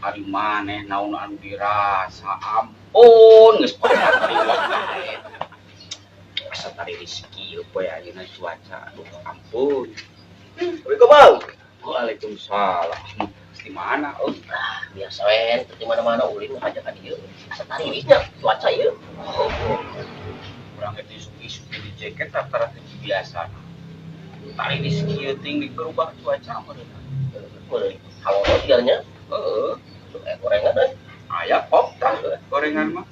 Hari maneh naon anu dirasa ampun geus pada riweuh bae. Asa tari rezeki ieu poe ayeuna cuaca aduh ampun. Assalamualaikum Bang. Waalaikumsalam. Di mana? Oh, Biasa wen, di mana-mana ulin ngajak ka dieu. Asa tari wisnya cuaca ieu. urang ge isuk-isuk di jaket rata-rata biasa. Tari rezeki ieu ting berubah cuaca meureun. Kalau biarnya, Heeh, gorengan euy. aya pop tah gorengan mah.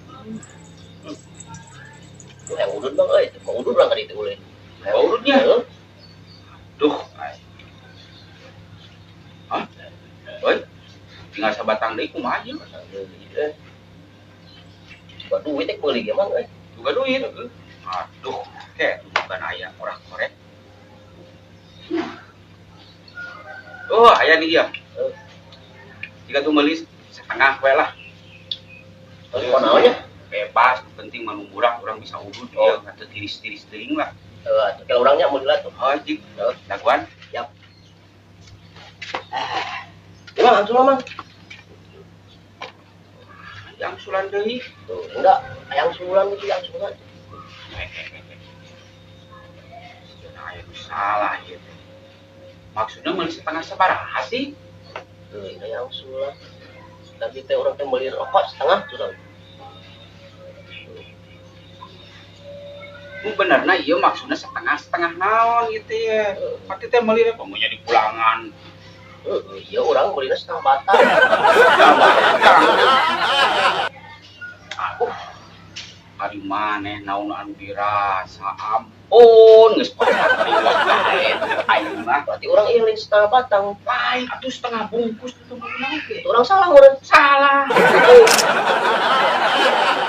Tuh yang udud Bang euy, mau udud urang ka ditu ulin. Mau ududnya? Heuh. Duh, ay. Hah? Oi, tinggal sabatang deui kumaha ieu? Buat duit meuli ge Mang euy. Juga duit. Aduh, kayak bukan aya orang korek. Oh, aya di dia. Jika tuh meuli setengah we lah. Terus naonnya? Bebas, penting manunggurak orang bisa udud dia, kata tiris-tiris teuing lah. Atuh kalau urangnya mau dilat tuh. Oh, jik. Daguan. Siap. Emang langsung Mang. Yang sulan deui. Tuh, enggak, yang sulan itu yang sulan. Cenah aya nu salah ieu teh. Maksudnya meuli setengah sabaraha sih? Tuh, ini yang sulan. Tapi teh orang teh meuli rokok setengah sulan. Mu benerna ieu maksudna setengah-setengah naon gitu ya. Pati teh meuli pokoknya di pulangan. Iya orang meulina setengah batang. Hari maneh naon anu dirasa ampun geus pada riweuh bae. Ayeuna Berarti orang ieu lain setengah batang. lain atuh setengah bungkus itu menang ge. Itu orang salah meureun. Salah.